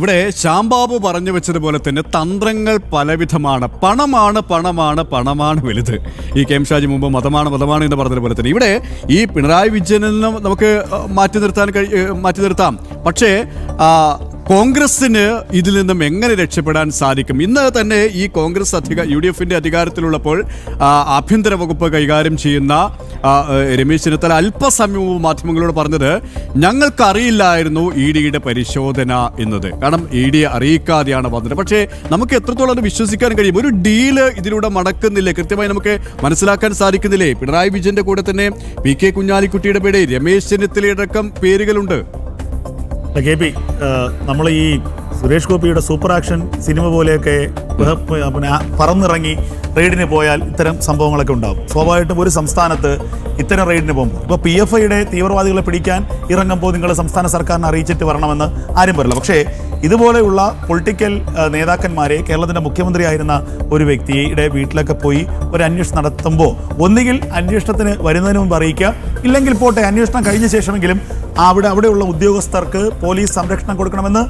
ഇവിടെ ശ്യാംബാബു പറഞ്ഞു വെച്ചതുപോലെ തന്നെ തന്ത്രങ്ങൾ പലവിധമാണ്. പണമാണ് വലുത്. ഈ കെ എം ഷാജി മുമ്പ് മതമാണ് എന്ന് പറഞ്ഞതുപോലെ തന്നെ ഇവിടെ ഈ പിണറായി വിജയനും നമുക്ക് മാറ്റി നിർത്താം. പക്ഷേ കോൺഗ്രസിന് ഇതിൽ നിന്നും എങ്ങനെ രക്ഷപ്പെടാൻ സാധിക്കും? ഇന്ന് തന്നെ ഈ കോൺഗ്രസ് UDFന്റെ അധികാരത്തിലുള്ളപ്പോൾ ആഭ്യന്തര വകുപ്പ് കൈകാര്യം ചെയ്യുന്ന രമേശ് ചെന്നിത്തല അല്പസമയം മുമ്പ് മാധ്യമങ്ങളോട് പറഞ്ഞത് ഞങ്ങൾക്കറിയില്ലായിരുന്നു EDയുടെ പരിശോധന എന്നത്. കാരണം EDയെ അറിയിക്കാതെയാണ് വന്നത്. പക്ഷേ നമുക്ക് എത്രത്തോളം അത് വിശ്വസിക്കാൻ കഴിയും? ഒരു ഡീല് ഇതിലൂടെ മടക്കുന്നില്ലേ? കൃത്യമായി നമുക്ക് മനസ്സിലാക്കാൻ സാധിക്കുന്നില്ലേ? പിണറായി വിജയന്റെ കൂടെ തന്നെ PK കുഞ്ഞാലിക്കുട്ടിയുടെ പേര്, രമേശ് ചെന്നിത്തലയുടെ അടക്കം പേരുകളുണ്ട്. KP, നമ്മൾ ഈ സുരേഷ് ഗോപിയുടെ സൂപ്പർ ആക്ഷൻ സിനിമ പോലെയൊക്കെ പിന്നെ പറന്നിറങ്ങി റെയ്ഡിന് പോയാൽ ഇത്തരം സംഭവങ്ങളൊക്കെ ഉണ്ടാകും. സ്വാഭാവികമായിട്ടും ഒരു സംസ്ഥാനത്ത് ഇത്തരം റെയ്ഡിന് പോകുമ്പോൾ ഇപ്പോൾ PFIയുടെ തീവ്രവാദികളെ പിടിക്കാൻ ഇറങ്ങുമ്പോൾ നിങ്ങൾ സംസ്ഥാന സർക്കാരിനെ അറിയിച്ചിട്ട് വരണമെന്ന് ആരും പറയില്ല. പക്ഷേ ഇതുപോലെയുള്ള പൊളിറ്റിക്കൽ നേതാക്കന്മാരെ, കേരളത്തിൻ്റെ മുഖ്യമന്ത്രിയായിരുന്ന ഒരു വ്യക്തിയുടെ വീട്ടിലൊക്കെ പോയി ഒരു അന്വേഷണം നടത്തുമ്പോൾ ഒന്നുകിൽ അന്വേഷണത്തിന് വരുന്നതിന് മുമ്പ് അറിയിക്കുക, ഇല്ലെങ്കിൽ പോട്ടെ അന്വേഷണം കഴിഞ്ഞ ശേഷമെങ്കിലും അവിടെയുള്ള ഉദ്യോഗസ്ഥർക്ക് പോലീസ് സംരക്ഷണം കൊടുക്കണമെന്ന്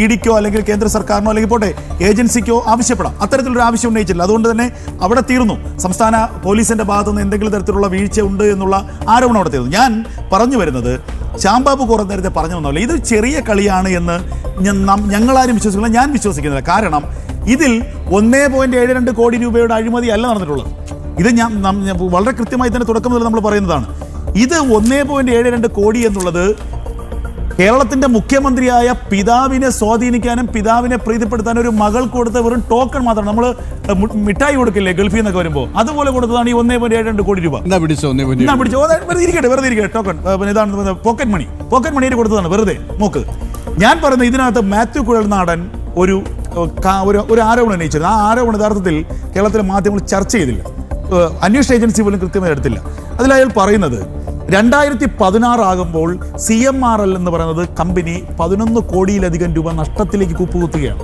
EDക്കോ അല്ലെങ്കിൽ കേന്ദ്ര സർക്കാരിനോ അല്ലെങ്കിൽ പോട്ടെ ഏജൻസിക്കോ ആവശ്യപ്പെടാം. അത്തരത്തിലൊരു ആവശ്യം ഉന്നയിച്ചില്ല. അതുകൊണ്ട് തന്നെ അവിടെ തീർന്നു. സംസ്ഥാന പോലീസിന്റെ ഭാഗത്തുനിന്ന് എന്തെങ്കിലും തരത്തിലുള്ള വീഴ്ച ഉണ്ട് എന്നുള്ള ആരോപണം അവിടെ തീർന്നു. ഞാൻ പറഞ്ഞു വരുന്നത്, ശ്യാംബാബു കുറേ നേരത്തെ പറഞ്ഞു വന്നല്ലോ, ഇത് ചെറിയ കളിയാണ് എന്ന് ഞങ്ങളാരും വിശ്വസിക്കില്ല, ഞാൻ വിശ്വസിക്കുന്നില്ല. കാരണം ഇതിൽ 1.72 കോടി രൂപയുടെ അഴിമതി അല്ല നടന്നിട്ടുള്ളത്. ഇത് ഞാൻ വളരെ കൃത്യമായി തന്നെ തുടക്കം മുതൽ നമ്മൾ പറയുന്നതാണ്. ഇത് 1.72 കോടി എന്നുള്ളത് കേരളത്തിന്റെ മുഖ്യമന്ത്രിയായ പിതാവിനെ സ്വാധീനിക്കാനും പിതാവിനെ പ്രീതിപ്പെടുത്താനും ഒരു മകൾ കൊടുത്ത വെറും ടോക്കൺ മാത്രമാണ്. നമ്മൾ മിഠായി കൊടുക്കില്ലേ ഗൾഫിൽ നിന്നൊക്കെ വരുമ്പോൾ, അതുപോലെ കൊടുത്തതാണ് ഈ 1.72 കോടി രൂപ. പിടിച്ചോ, വെറുതെ ഇരിക്കട്ടെ ടോക്കൺ. ഇതാണ് പോക്കറ്റ് മണിയിൽ കൊടുത്തതാണ്, വെറുതെ നോക്ക്. ഞാൻ പറയുന്നത്, ഇതിനകത്ത് മാത്യു കുഴൽനാടൻ ഒരു ആരോപണം ഉന്നയിച്ചിരുന്നു. ആ ആരോപണം യഥാർത്ഥത്തിൽ കേരളത്തിലെ മാധ്യമങ്ങൾ ചർച്ച ചെയ്തില്ല, അന്വേഷണ ഏജൻസി പോലും കൃത്യമായി എടുത്തില്ല. അതിൽ അയാൾ പറയുന്നത് 2016 ആകുമ്പോൾ CMRL എന്ന് പറയുന്നത് കമ്പനി 11 കോടിയിലധികം രൂപ നഷ്ടത്തിലേക്ക് കുപ്പുകുത്തുകയാണ്.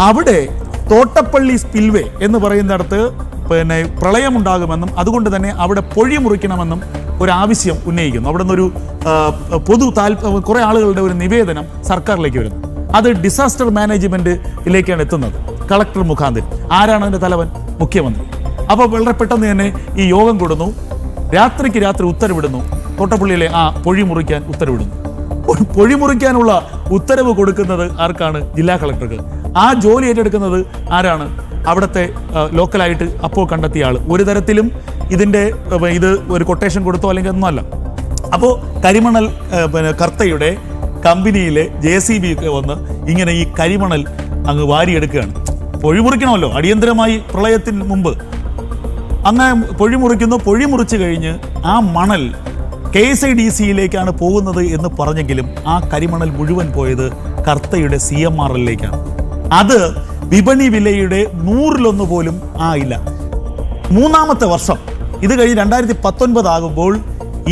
അവിടെ തോട്ടപ്പള്ളി സ്പിൽവേ എന്ന് പറയുന്നിടത്ത് പിന്നെ പ്രളയമുണ്ടാകുമെന്നും അതുകൊണ്ട് തന്നെ അവിടെ പൊഴി മുറിക്കണമെന്നും ഒരു ആവശ്യം ഉന്നയിക്കുന്നു. അവിടെ നിന്നൊരു കുറേ ആളുകളുടെ ഒരു നിവേദനം സർക്കാരിലേക്ക് വരുന്നു. അത് ഡിസാസ്റ്റർ മാനേജ്മെന്റിലേക്കാണ് എത്തുന്നത്, കളക്ടർ മുഖാന്തരം. ആരാണ് അതിൻ്റെ തലവൻ? മുഖ്യമന്ത്രി. അപ്പോൾ വളരെ പെട്ടെന്ന് തന്നെ ഈ യോഗം കൂടുന്നു. രാത്രിക്ക് രാത്രി ഉത്തരവിടുന്നു, തോട്ടപ്പള്ളിയിലെ ആ പൊഴി മുറിക്കാൻ ഉത്തരവിടുന്നു. പൊഴി മുറിക്കാനുള്ള ഉത്തരവ് കൊടുക്കുന്നത് ആർക്കാണ്? ജില്ലാ കളക്ടർക്ക്. ആ ജോലി ഏറ്റെടുക്കുന്നത് ആരാണ്? അവിടുത്തെ ലോക്കലായിട്ട് അപ്പോൾ കണ്ടെത്തിയ ആൾ. ഒരു തരത്തിലും ഇത് ഒരു കൊട്ടേഷൻ കൊടുത്തോ അല്ലെങ്കിൽ ഒന്നുമല്ല. അപ്പോൾ കരിമണൽ കർത്തയുടെ കമ്പനിയിലെ JCB ഒക്കെ വന്ന് ഇങ്ങനെ ഈ കരിമണൽ അങ്ങ് വാരിയെടുക്കുകയാണ്. പൊഴി മുറിക്കണമല്ലോ, അടിയന്തരമായി പ്രളയത്തിന് മുമ്പ്. അങ്ങനെ പൊഴി മുറിച്ച് കഴിഞ്ഞ് ആ മണൽ KSIDCയിലേക്കാണ് പോകുന്നത് എന്ന് പറഞ്ഞെങ്കിലും ആ കരിമണൽ മുഴുവൻ പോയത് കർത്തയുടെ CMRLിലേക്കാണ്. അത് വിപണി വിലയുടെ 100-1 പോലും ആയില്ല. 3-ാമത്തെ വർഷം ഇത് കഴിഞ്ഞ് 2019 ആകുമ്പോൾ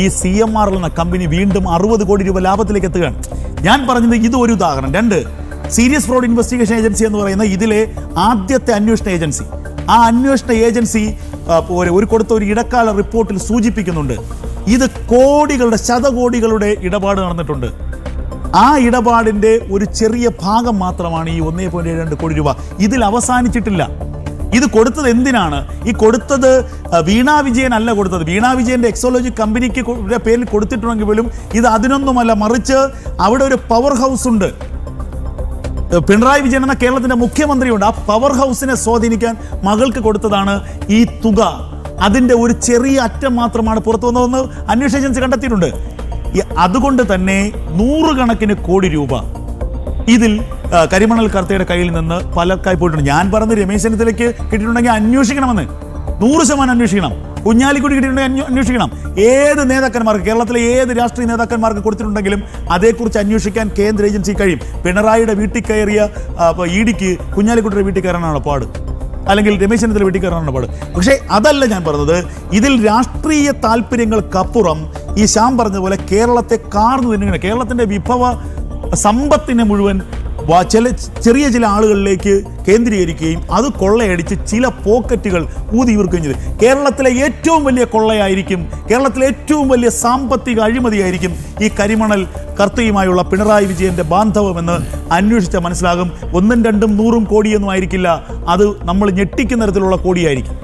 ഈ CMRL എന്ന കമ്പനി വീണ്ടും 60 കോടി രൂപ ലാഭത്തിലേക്ക് എത്തുകയാണ്. ഞാൻ പറഞ്ഞത് ഇത് ഒരു ഉദാഹരണം. 2, സീരിയസ് ഫ്രോഡ് ഇൻവെസ്റ്റിഗേഷൻ ഏജൻസി എന്ന് പറയുന്ന ഇതിലെ ആദ്യത്തെ അന്വേഷണ ഏജൻസി. ആ അന്വേഷണ ഏജൻസി കൊടുത്ത ഒരു ഇടക്കാല റിപ്പോർട്ടിൽ സൂചിപ്പിക്കുന്നുണ്ട്, ഇത് ശതകോടികളുടെ ഇടപാട് നടന്നിട്ടുണ്ട്. ആ ഇടപാടിന്റെ ഒരു ചെറിയ ഭാഗം മാത്രമാണ് ഈ 1.72 കോടി രൂപ. ഇതിൽ അവസാനിച്ചിട്ടില്ല. ഇത് കൊടുത്തത് എന്തിനാണ്? ഈ കൊടുത്തത് വീണാ വിജയൻ അല്ല കൊടുത്തത്. വീണാ വിജയന്റെ എക്സോളജി കമ്പനിക്ക് പേരിൽ കൊടുത്തിട്ടുണ്ടെങ്കിൽ പോലും ഇത് അതിനൊന്നുമല്ല, മറിച്ച് അവിടെ ഒരു പവർ ഹൗസ് ഉണ്ട്. പിണറായി വിജയൻ എന്ന കേരളത്തിന്റെ മുഖ്യമന്ത്രിയുണ്ട്. ആ പവർ ഹൗസിനെ സ്വാധീനിക്കാൻ മകൾക്ക് കൊടുത്തതാണ് ഈ തുക. അതിന്റെ ഒരു ചെറിയ അറ്റം മാത്രമാണ് പുറത്തു വന്നതെന്ന് അന്വേഷണ ഏജൻസി കണ്ടെത്തിയിട്ടുണ്ട്. അതുകൊണ്ട് തന്നെ 100 കണക്കിന് കോടി രൂപ ഇതിൽ കരിമണൽ കർത്തയുടെ കയ്യിൽ നിന്ന് പലർക്കായി പോയിട്ടുണ്ട്. ഞാൻ പറഞ്ഞ് രമേശ് ചെന്നിത്തലയ്ക്ക് കിട്ടിയിട്ടുണ്ടെങ്കിൽ അന്വേഷിക്കണമെന്ന്, 100% അന്വേഷിക്കണം. കുഞ്ഞാലിക്കുട്ടി കിട്ടിയിട്ടുണ്ടെങ്കിൽ അന്വേഷിക്കണം. ഏത് നേതാക്കന്മാർക്ക്, കേരളത്തിലെ ഏത് രാഷ്ട്രീയ നേതാക്കന്മാർക്ക് കൊടുത്തിട്ടുണ്ടെങ്കിലും അതേക്കുറിച്ച് അന്വേഷിക്കാൻ കേന്ദ്ര ഏജൻസി കഴിയും. പിണറായിയുടെ വീട്ടിൽ കയറിയ EDക്ക് കുഞ്ഞാലിക്കുട്ടിയുടെ വീട്ടിൽ കയറാനാണ് പാട്, അല്ലെങ്കിൽ രമേശ് ചെന്നിത്തല വീട്ടിൽ കയറാനാണ് പാട്. പക്ഷേ അതല്ല ഞാൻ പറഞ്ഞത്. ഇതിൽ രാഷ്ട്രീയ താല്പര്യങ്ങൾക്കപ്പുറം ഈ ശ്യാം പറഞ്ഞതുപോലെ കേരളത്തെ കാർന്നു തിന്നുകയാണ്. കേരളത്തിന്റെ വിഭവ സമ്പത്തിനെ മുഴുവൻ ചെറിയ ചില ആളുകളിലേക്ക് കേന്ദ്രീകരിക്കുകയും അത് കൊള്ളയടിച്ച് ചില പോക്കറ്റുകൾ ഊതിവീർക്കുകയും ചെയ്തു. കേരളത്തിലെ ഏറ്റവും വലിയ കൊള്ളയായിരിക്കും, കേരളത്തിലെ ഏറ്റവും വലിയ സാമ്പത്തിക അഴിമതിയായിരിക്കും ഈ കരിമണൽ കർത്തയുമായുള്ള പിണറായി വിജയന്റെ ബാന്ധവമെന്ന് അന്വേഷിച്ചാൽ മനസ്സിലാകും. 1, 2, 100 കോടിയൊന്നും ആയിരിക്കില്ല, അത് നമ്മൾ ഞെട്ടിക്കുന്ന തരത്തിലുള്ള കോടിയായിരിക്കും.